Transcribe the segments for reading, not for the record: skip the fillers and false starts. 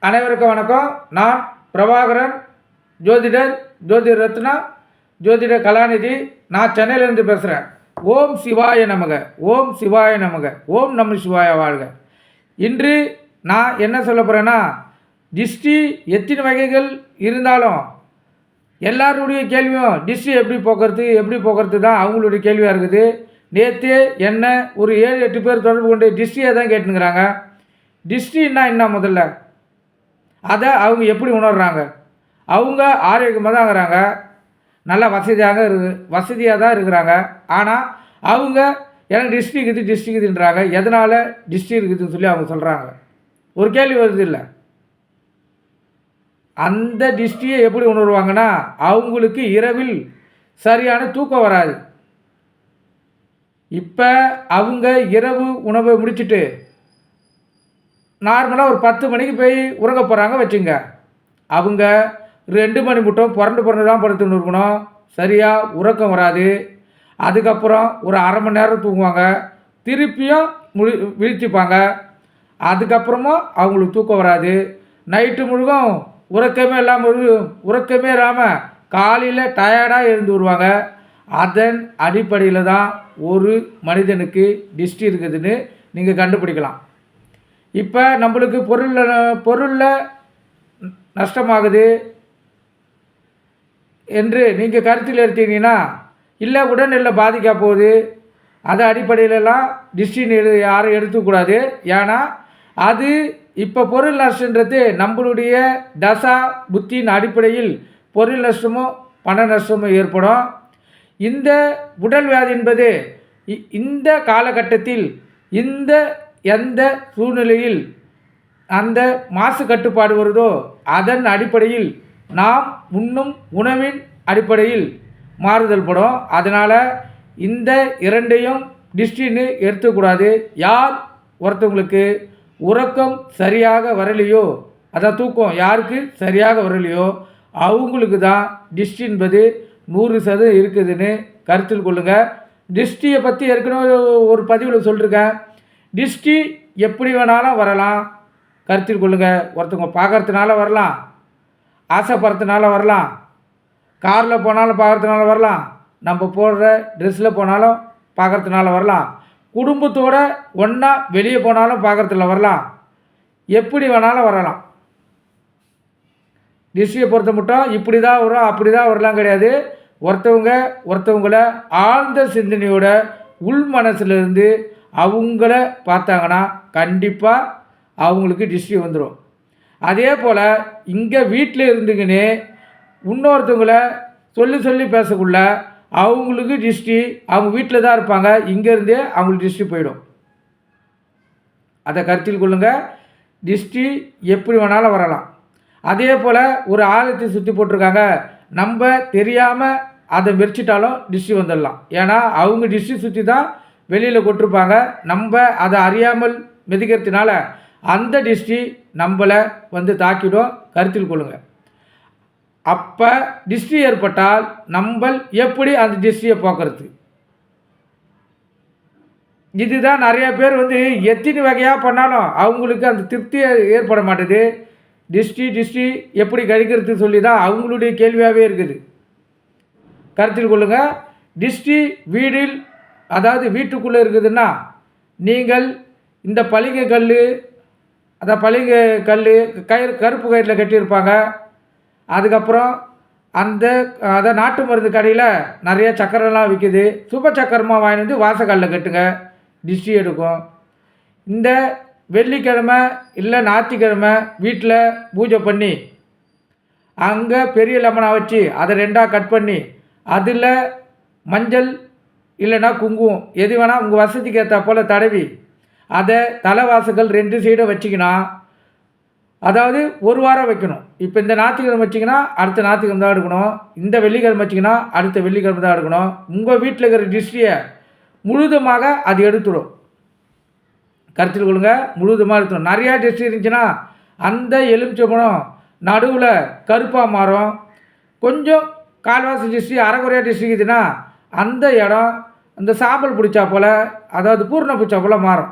அனைவருக்கும் வணக்கம். நான் பிரபாகரன், ஜோதிடர், ஜோதிட ரத்னா, ஜோதிட கலாநிதி. நான் சென்னையிலேருந்து பேசுகிறேன். ஓம் சிவாய நமக, ஓம் சிவாய நமக, ஓம் நம சிவாய வாழ்க. இன்று நான் என்ன சொல்ல போகிறேன்னா, டிஸ்டி எத்தனை வகைகள் இருந்தாலும் எல்லாருடைய கேள்வியும் டிஸ்டி எப்படி போக்குறது தான் அவங்களுடைய கேள்வியாக இருக்குது. நேற்று என்ன ஒரு 7-8 பேர் தொடர்பு கொண்டு டிஸ்டியை தான் கேட்டுங்கிறாங்க. டிஸ்டின்னா என்ன முதல்ல, அதை அவங்க எப்படி உணர்கிறாங்க? அவங்க ஆரோக்கியமாக தான் இருக்கிறாங்க, நல்ல வசதியாக தான் இருக்கிறாங்க. ஆனால் அவங்க எனக்கு டிஸ்டி இருக்குதுன்றாங்க. எதனால் டிஸ்டி இருக்குதுன்னு சொல்லி அவங்க சொல்கிறாங்க. ஒரு கேள்வி வருது இல்லை, அந்த டிஸ்டியை எப்படி உணர்வாங்கன்னா, அவங்களுக்கு இரவில் சரியான தூக்கம் வராது. இப்போ அவங்க இரவு உணவை முடிச்சுட்டு நார்மலாக ஒரு 10 மணிக்கு போய் உறங்க போகிறாங்க வச்சுங்க. அவங்க 2 மணி மட்டும் புரண்டு தான் படுத்துன்னு இருக்கணும். சரியாக உறக்கம் வராது. அதுக்கப்புறம் ஒரு அரை மணி நேரம் தூங்குவாங்க, திருப்பியும் விழிச்சிப்பாங்க. அதுக்கப்புறமும் அவங்களுக்கு தூக்கம் வராது. நைட்டு முழுதும் உறக்கமே இல்லாமல் காலையில் டயர்டாக எழுந்து வருவாங்க. அதன் அடிப்படையில் தான் ஒரு மனிதனுக்கு டிஸ்டி இருக்குதுன்னு நீங்கள் கண்டுபிடிக்கலாம். இப்போ நம்மளுக்கு பொருளில் நஷ்டமாகுது என்று நீங்கள் கருத்தில் எடுத்தீங்கன்னா, இல்லை உடல்நிலை பாதிக்க போகுது, அது அடிப்படையிலலாம் டிஸ்டின்னு யாரும் எடுத்துக்கூடாது. ஏன்னா அது இப்போ பொருள் நஷ்டன்றது நம்மளுடைய தசா புத்தியின் அடிப்படையில் பொருள் நஷ்டமும் பண நஷ்டமும் ஏற்படும். இந்த உடல் வியாதி என்பது இந்த காலகட்டத்தில் எந்த சூழ்நிலையில் அந்த மாசு கட்டுப்பாடு வருதோ அதன் அடிப்படையில் நாம் உண்ணும் உணவின் அடிப்படையில் மாறுதல் படும். அதனால் இந்த இரண்டையும் டிஸ்டின்னு எடுத்துக்கூடாது. யார் ஒருத்தவங்களுக்கு உறக்கம் சரியாக வரலையோ, அதான் தூக்கம் யாருக்கு சரியாக வரலையோ அவங்களுக்கு தான் டிஸ்டி என்பது 100% இருக்குதுன்னு கருத்தில் கொள்ளுங்கள். டிஸ்டியை பற்றி ஏற்கனவே ஒரு பதிவில் சொல்லியிருக்கேன். டிஸ்டி எப்படி வேணாலும் வரலாம், கருத்தில் கொள்ளுங்கள். ஒருத்தவங்க பார்க்கறதுனால வரலாம், ஆசைப்படுறதுனால வரலாம், காரில் போனாலும் பார்க்கறதுனால வரலாம், நம்ம போடுற ட்ரெஸ்ஸில் போனாலும் பார்க்கறதுனால வரலாம், குடும்பத்தோடு ஒன்றா வெளியே போனாலும் பார்க்கறதுல வரலாம், எப்படி வேணாலும் வரலாம். டிஸ்டியை பொறுத்த மட்டும் இப்படி தான் வரும் அப்படி தான் வரலாம் கிடையாது. ஒருத்தவங்கள ஆழ்ந்த சிந்தனையோட உள் மனசுலேருந்து அவங்கள பார்த்தாங்கன்னா கண்டிப்பாக அவங்களுக்கு டிஸ்டி வந்துடும். அதே போல் இங்கே வீட்டில் இருந்துக்கின்னு இன்னொருத்தவங்கள சொல்லி பேசக்குள்ள அவங்களுக்கு டிஸ்டி, அவங்க வீட்டில் தான் இருப்பாங்க, இங்கேருந்தே அவங்களுக்கு டிஸ்டி போயிடும். அதை கருத்தில் கொள்ளுங்கள். டிஸ்டி எப்படி வேணாலும் வரலாம். அதே போல் ஒரு ஆலயத்தை சுற்றி போட்டிருக்காங்க, நம்ம தெரியாமல் அதை மெரிச்சிட்டாலும் டிஸ்டி வந்துடலாம். ஏன்னா அவங்க டிஸ்டி சுற்றி தான் வெளியில் கொட்டிருப்பாங்க. நம்ம அதை அறியாமல் மிதிக்கிறதுனால அந்த டிஸ்டி நம்மளை வந்து தாக்கிடும். கருத்தில் கொள்ளுங்கள். அப்போ டிஸ்டி ஏற்பட்டால் நம்ம எப்படி அந்த டிஸ்டியை போக்குறது? இதுதான் நிறைய பேர் வந்து எத்தனை வகையாக பண்ணாலும் அவங்களுக்கு அந்த திருப்தியை ஏற்பட மாட்டுது. டிஸ்டி எப்படி கழிக்கிறது சொல்லி தான் அவங்களுடைய கேள்வியாகவே இருக்குது. கருத்தில் கொள்ளுங்கள். டிஸ்டி வீட்டில், அதாவது வீட்டுக்குள்ளே இருக்குதுன்னா நீங்கள் இந்த பளிங்கை கல், கருப்பு கயிறில் கட்டியிருப்பாங்க. அதுக்கப்புறம் அதை நாட்டு மருந்து கடையில் நிறைய சக்கரெல்லாம் விற்கிது. சுப சக்கரமாக வாங்கி வந்து வாசக்காலில் கட்டுங்க, டிஸ்டி எடுக்கும். இந்த வெள்ளிக்கிழமை இல்லை ஞாயிற்றுக்கிழமை வீட்டில் பூஜை பண்ணி அங்கே பெரிய லெமனை வச்சு அதை 2ஆக கட் பண்ணி அதில் மஞ்சள் இல்லைன்னா குங்குமம் எது வேணால் உங்கள் வசதிக்கு ஏற்ற போல் தடவி அதை தலைவாசல்கள் 2 சைடும் வச்சிங்கன்னா, அதாவது 1 வாரம் வைக்கணும். இப்போ இந்த ஞாயிற்றுக்கிழமை வச்சிங்கன்னா அடுத்த ஞாயிற்றுக்கிழமை தான் எடுக்கணும், இந்த வெள்ளிக்கிழமை வச்சிங்கன்னா அடுத்த வெள்ளிக்கிழமை தான் எடுக்கணும். உங்கள் வீட்டில் இருக்கிற டிஸ்டியை முழுதுமாக அது எடுத்துடும். கருத்தில் கொள்ளுங்க, முழுதுமாக எடுத்துடும். நிறையா டிஸ்டி இருந்துச்சுன்னா அந்த எலுமிச்சம்பழம் நடுவில் கருப்பாக மாறும். கொஞ்சம் கால்வாசி டிஸ்டி அரைக்குறையாக டிஸ்டி இருக்குதுன்னா அந்த இடம் அந்த சாம்பல் பிடிச்சா போல், அதாவது பூர்ண பிடிச்சா போல் மாறும்.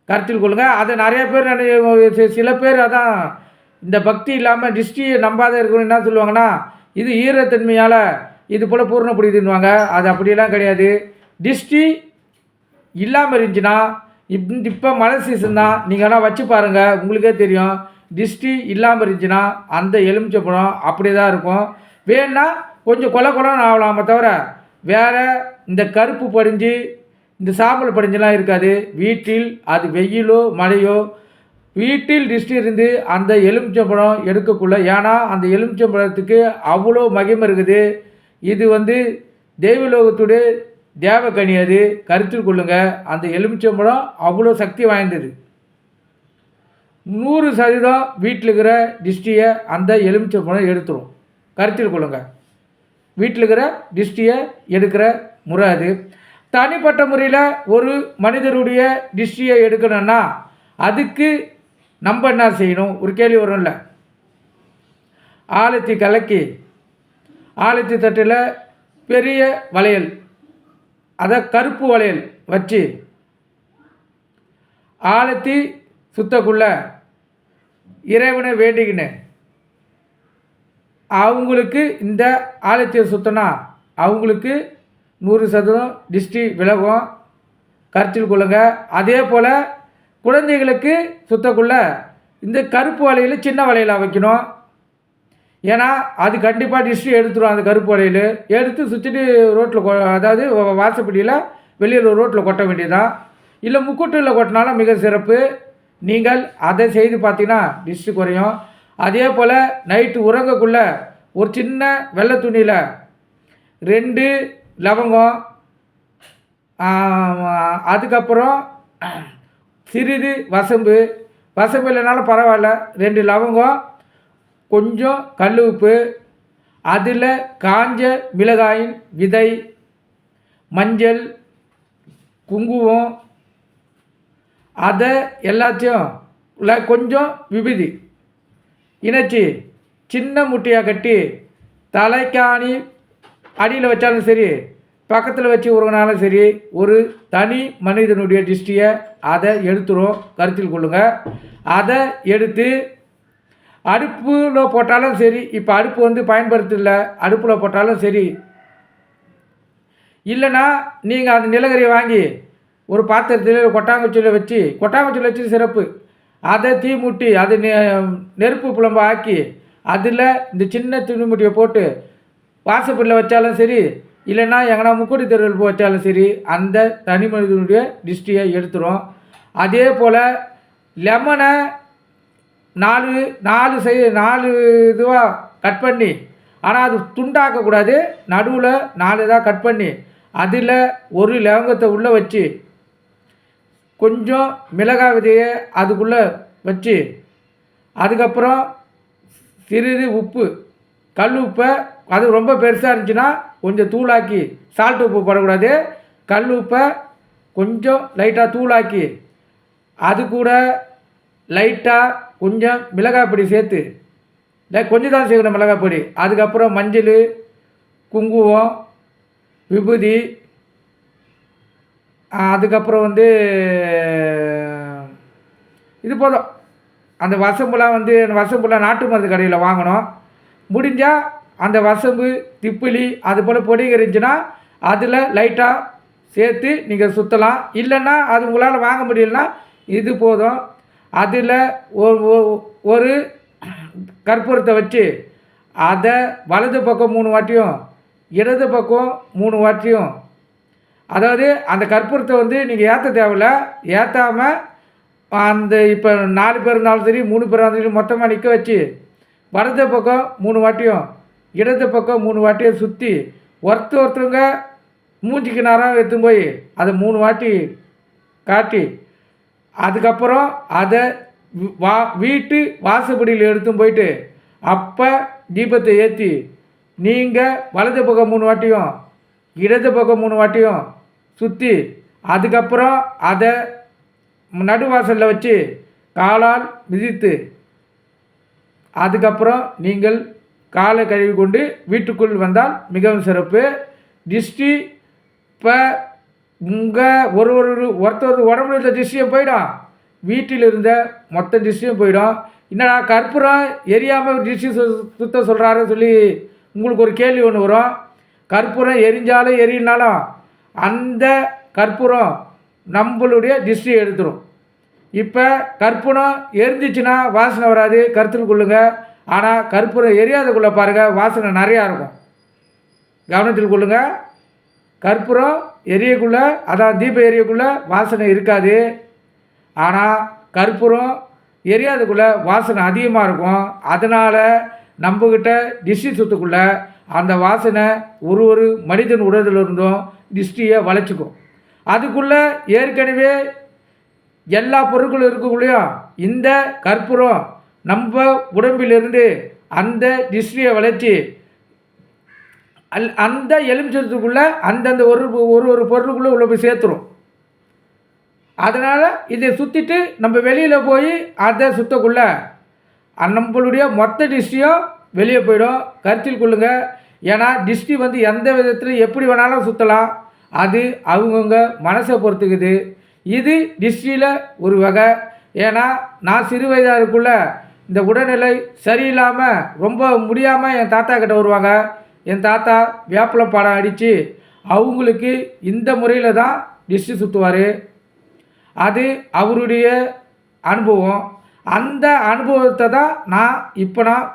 கருத்தில் கொள்ளுங்கள். அதை நிறைய பேர் சில பேர் அதான் இந்த பக்தி இல்லாமல் டிஸ்டியை நம்பாத இருக்கணும் என்ன சொல்லுவாங்கன்னா, இது ஈரத்தன்மையால் இது போல் பூர்ணப்படுதுன்னுவாங்க. அது அப்படியெல்லாம் கிடையாது. டிஸ்டி இல்லாமல் இருந்துச்சுன்னா இப்போ மழை சீசன் தான், நீங்கள் ஆனால் வச்சு பாருங்கள், உங்களுக்கே தெரியும். டிஸ்டி இல்லாமல் இருந்துச்சுன்னா அந்த எலுமிச்சப்பழம் அப்படியே தான் இருக்கும். வேணுன்னா கொஞ்சம் கொலை கொலைன்னு ஆகலாமே தவிர வேறு இந்த கருப்பு படிஞ்சு இந்த சாம்பல் படிஞ்செல்லாம் இருக்காது. வீட்டில் அது வெயிலோ மழையோ வீட்டில் டிஸ்டி இருந்து அந்த எலுமிச்சம்பழம் எடுக்கக்குள்ள, ஏன்னா அந்த எலுமிச்சம்பழத்துக்கு அவ்வளோ மகிமை இருக்குது. இது தெய்வலோகத்துடைய தேவக்கனி, அது கருத்தில் கொள்ளுங்க. அந்த எலுமிச்சம்பழம் அவ்வளோ சக்தி வாய்ந்தது. 100% வீட்டில் இருக்கிற டிஸ்டியை அந்த எலுமிச்சம்பழம் எடுத்துரும். கருத்தில் கொள்ளுங்க. வீட்டில் இருக்கிற டிஸ்டியை எடுக்கிற முறை அது. தனிப்பட்ட முறையில் ஒரு மனிதருடைய டிஸ்டியை எடுக்கணும்னா அதுக்கு நம்ம என்ன செய்யணும்? ஒரு கேள்வி வரும்ல. ஆலத்தி கலக்கி ஆலத்தி தட்டில் பெரிய வளையல், அதை கருப்பு வளையல் வச்சு ஆலத்தி சுத்தக்குள்ள இறைவனை வேண்டிக்கினேன். அவங்களுக்கு இந்த ஆலத்தியை சுத்தனா அவங்களுக்கு 100% டிஸ்டி விலகும். கருத்தில் கொள்ளுங்க. அதே போல் குழந்தைகளுக்கு சுத்தக்குள்ள இந்த கருப்பு வளையல் சின்ன வளையலாக வைக்கணும். ஏன்னா அது கண்டிப்பாக டிஸ்டி எடுத்துரும். அந்த கருப்பு வளையல் எடுத்து சுற்றிட்டு ரோட்டில் அதாவது வாசப்படியில் வெளியில் ரோட்டில் கொட்ட வேண்டியதுதான். இல்லை முக்கூட்டில் கொட்டினாலும் மிக சிறப்பு. நீங்கள் அதை செய்து பார்த்தீங்கன்னா டிஸ்டி குறையும். அதே போல் நைட்டு உறங்கக்குள்ள ஒரு சின்ன வெள்ளை துணியில் 2 லவங்கம், அதுக்கப்புறம் சிறிது வசம்பு இல்லைனாலும் பரவாயில்ல, 2 லவங்கம், கொஞ்சம் கல் உப்பு, அதில் காஞ்ச மிளகாயின் விதை, மஞ்சள், குங்குமம், அதை எல்லாத்தையும் கொஞ்சம் விபூதி இணைச்சி சின்ன முட்டையாக கட்டி தலைக்காணி அடியில் வச்சாலும் சரி, பக்கத்தில் வச்சு உருகினாலும் சரி, ஒரு தனி மனிதனுடைய டிஸ்டியை அதை எடுத்துரும். கருத்தில் கொள்ளுங்கள். அதை எடுத்து அடுப்பில் போட்டாலும் சரி, இப்போ அடுப்பு பயன்படுத்தல, அடுப்பில் போட்டாலும் சரி, இல்லைன்னா நீங்கள் அந்த நிலக்கரியை வாங்கி ஒரு பாத்திரத்தில் கொட்டாங்குச்சியில் வச்சு சிறப்பு, அதை தீ மூட்டி அது நெருப்பு புலம்பு ஆக்கி அதில் இந்த சின்ன துணிமுட்டியை போட்டு வாசப்படியில் வச்சாலும் சரி, இல்லைன்னா எங்கன்னா முக்கூடி தெருவில் போய் வச்சாலும் சரி, அந்த தனி மனிதனுடைய டிஸ்டியை எடுத்துரும். அதே போல் லெமனை 4 இதுவாக கட் பண்ணி, ஆனால் அது துண்டாக்கக்கூடாது, நடுவில் 4 இதாக கட் பண்ணி அதில் ஒரு லவங்கத்தை உள்ளே வச்சு கொஞ்சம் மிளகாய் விதையை அதுக்குள்ளே வச்சு, அதுக்கப்புறம் சிறிது உப்பு, கல் உப்பை, அது ரொம்ப பெருசாக இருந்துச்சுன்னா கொஞ்சம் தூளாக்கி, சால்ட் உப்பு போடக்கூடாது, கல் உப்பை கொஞ்சம் லைட்டாக தூளாக்கி அது கூட லைட்டாக கொஞ்சம் மிளகாய் பொடி சேர்த்து, கொஞ்சம் தான் சேர்க்கணும் மிளகாய் பொடி, அதுக்கப்புறம் மஞ்சள், குங்குமம், விபூதி, அதுக்கப்புறம் இது போதும். அந்த வசம்புலாம் நாட்டு மருந்து கடையில் வாங்கணும். முடிஞ்சால் அந்த வசம்பு, திப்பிலி, அது போல் பொடி இருந்துச்சுன்னா அதில் லைட்டாக சேர்த்து நீங்கள் சுற்றலாம். இல்லைன்னா அது உங்களால் வாங்க முடியலன்னா இது போதும். அதில் ஒரு கற்பூரத்தை வச்சு அதை வலது பக்கம் 3 வாட்டியும் இடது பக்கம் 3 வாட்டியும், அதாவது அந்த கற்பூரத்தை நீங்கள் ஏற்ற தேவையில்ல, ஏற்றாமல் அந்த இப்போ 4 பேர் இருந்தாலும் சரி 3 பேர் இருந்தாலும் சரி மொத்தமாக நிற்க வச்சு வலது பக்கம் 3 வாட்டியும் இடது பக்கம் 3 வாட்டியும் சுற்றி ஒருத்தவங்க மூஞ்சிக்கு நேரம் எடுத்துன்னு போய் அதை 3 வாட்டி காட்டி, அதுக்கப்புறம் அதை வீட்டு வாசப்படியில் எடுத்துன்னு போயிட்டு அப்போ தீபத்தை ஏற்றி நீங்கள் வலது பக்கம் 3 வாட்டியும் இடது பக்கம் 3 வாட்டியும் சுற்றி, அதுக்கப்புறம் அதை நடுவாசலில் வச்சு காலால் மிதித்து, அதுக்கப்புறம் நீங்கள் காலை கழுவி கொண்டு வீட்டுக்குள் வந்தால் மிகவும் சிறப்பு. டிஸ்டி இப்போ ஒருத்தர் உடம்புல இருந்த டிஸ்டியை போயிடும், வீட்டில் இருந்த மொத்த டிஷ்ஷும் போயிடும். என்னடா கற்பூரம் எரியாமல் டிஷ்ஷு சுத்த சொல்கிறாரு சொல்லி உங்களுக்கு ஒரு கேள்வி ஒன்று வரும். கற்பூரம் எரிஞ்சாலும் எரியினாலும் அந்த கற்பூரம் நம்மளுடைய டிஷ்ஷை எடுத்துரும். இப்போ கற்பூரம் எரிஞ்சிச்சுன்னா வாசனை வராது, கருத்தில் கொள்ளுங்க. ஆனால் கற்பூரம் எரியாதக்குள்ளே பாருங்கள், வாசனை நிறையா இருக்கும். கவனத்தில் கொள்ளுங்க. கற்பூரம் எரியக்குள்ளே, அதான் தீபம் எரியக்குள்ளே வாசனை இருக்காது. ஆனால் கற்பூரம் எரியாதக்குள்ளே வாசனை அதிகமாக இருக்கும். அதனால் நம்மக்கிட்ட டிஷ்ஷு சுத்தக்குள்ளே அந்த வாசனை ஒரு மனிதன் உடலில் இருந்தும் டிஷ்டியை வளைச்சிக்கும். அதுக்குள்ளே ஏற்கனவே எல்லா பொருட்களும் இருக்கக்குள்ளேயும் இந்த கற்பூரம் நம்ம உடம்பிலிருந்து அந்த டிஷ்டியை வளைச்சி அந்த எலுமிச்சத்துக்குள்ளே அந்தந்த ஒரு பொருளுக்குள்ளே உள்ள போய் சேர்த்துரும். அதனால் இதை சுற்றிட்டு நம்ம வெளியில் போய் அதை சுற்றக்குள்ளே நம்மளுடைய மொத்த டிஷ்டியும் வெளியே போயிடும். கருத்தில் கொள்ளுங்க. ஏன்னா டிஷ்டி வந்து எந்த விதத்தில் எப்படி வேணாலும் சுற்றலாம். அது அவங்கவுங்க மனசை பொறுத்துக்குது. இது டிஷ்டியில் ஒரு வகை. ஏன்னா நான் சிறு வயதாக இருக்குள்ள இந்த உடல்நிலை சரியில்லாமல் ரொம்ப முடியாமல் என் தாத்தா கிட்ட வருவாங்க. என் தாத்தா வேப்பிலை பாடம் அடித்து அவங்களுக்கு இந்த முறையில் தான் டிஷ்ஷு சுற்றுவார். அது அவருடைய அனுபவம். அந்த அனுபவத்தை தான் நான்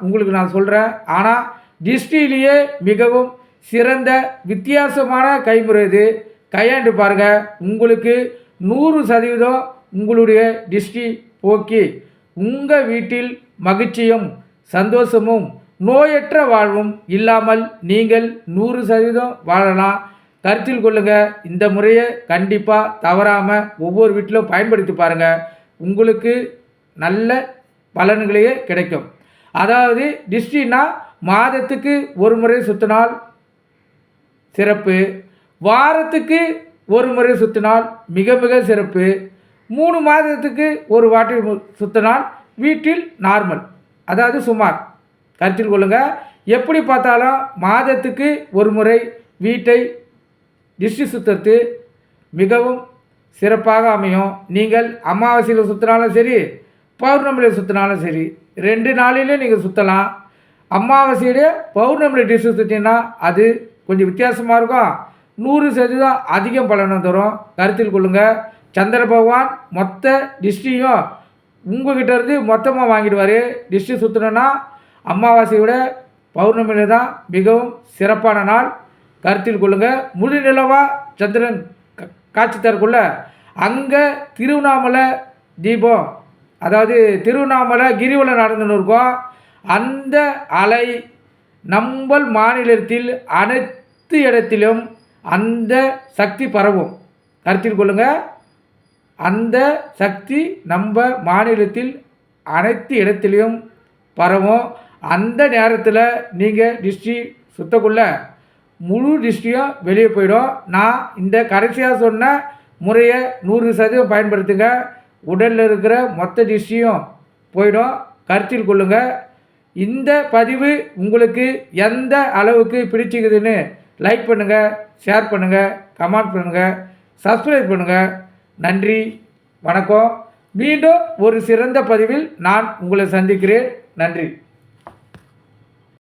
உங்களுக்கு சொல்கிறேன். ஆனால் டிஷ்டிலேயே மிகவும் சிறந்த வித்தியாசமான கைமுறை இது. கையாண்டு பாருங்கள். உங்களுக்கு 100% உங்களுடைய டிஷ்டி போக்கி உங்கள் வீட்டில் மகிழ்ச்சியும் சந்தோஷமும் நோயற்ற வாழ்வும் இல்லாமல் நீங்கள் 100% வாழலாம். கருத்தில் கொள்ளுங்கள். இந்த முறையை கண்டிப்பாக தவறாமல் ஒவ்வொரு வீட்டிலும் பயன்படுத்தி பாருங்கள். உங்களுக்கு நல்ல பலன்களையே கிடைக்கும். அதாவது டிஷ்டின்னா மாதத்துக்கு ஒரு முறை சுற்றினால் சிறப்பு, வாரத்துக்கு ஒரு முறை சுற்றினால் மிக மிக சிறப்பு, 3 மாதத்துக்கு ஒரு வாட்டி சுற்றினால் வீட்டில் நார்மல், அதாவது சுமார். கருத்தில் கொள்ளுங்கள். எப்படி பார்த்தாலும் மாதத்துக்கு ஒரு முறை வீட்டை டிஷ்டி சுற்றுறது மிகவும் சிறப்பாக அமையும். நீங்கள் அமாவாசையில் சுற்றினாலும் சரி, பௌர்ணமியில் சுற்றினாலும் சரி, 2 நாளிலே நீங்கள் சுற்றலாம். அமாவாசையிலே பௌர்ணமியில் டிஷ்ஷு சுற்றினா அது கொஞ்சம் வித்தியாசமாக இருக்கும். 100% அதிகம் பலனை தரும். கருத்தில் கொள்ளுங்கள். சந்திர பகவான் மொத்த டிஷ்டியும் உங்கள்கிட்ட இருந்து மொத்தமாக வாங்கிடுவார். டிஷ்ஷு சுற்றணுன்னா அமாவாசையை விட பௌர்ணமியில் தான் மிகவும் சிறப்பான நாள். கருத்தில் கொள்ளுங்கள். முழு நிலவாக சந்திரன் காட்சி தரக்குள்ள அங்கே திருவண்ணாமலை தீபம், அதாவது திருவண்ணாமலை கிரிவலம் நடந்துன்னு இருக்கும். அந்த அலை நம்ம மாநிலத்தில் அனைத்து இடத்திலும் அந்த சக்தி பரவும். கருத்தில் கொள்ளுங்கள். அந்த சக்தி நம்ம மாநிலத்தில் அனைத்து இடத்திலையும் பரவும். அந்த நேரத்தில் நீங்கள் டிஷ்டி சுத்தக்குள்ள முழு டிஷ்டியும் வெளியே போயிடும். நான் இந்த கடைசியாக சொன்ன முறையை 100% பயன்படுத்துங்க. உடலில் இருக்கிற மொத்த டிஷ்டியும் போயிடும். கருத்தில் கொள்ளுங்கள். இந்த பதிவு உங்களுக்கு எந்த அளவுக்கு பிடிச்சிக்குதுன்னு லைக் பண்ணுங்கள், ஷேர் பண்ணுங்கள், கமெண்ட் பண்ணுங்கள், சப்ஸ்கிரைப் பண்ணுங்கள். நன்றி, வணக்கம். மீண்டும் ஒரு சிறந்த பதிவில் நான் உங்களை சந்திக்கிறேன். நன்றி.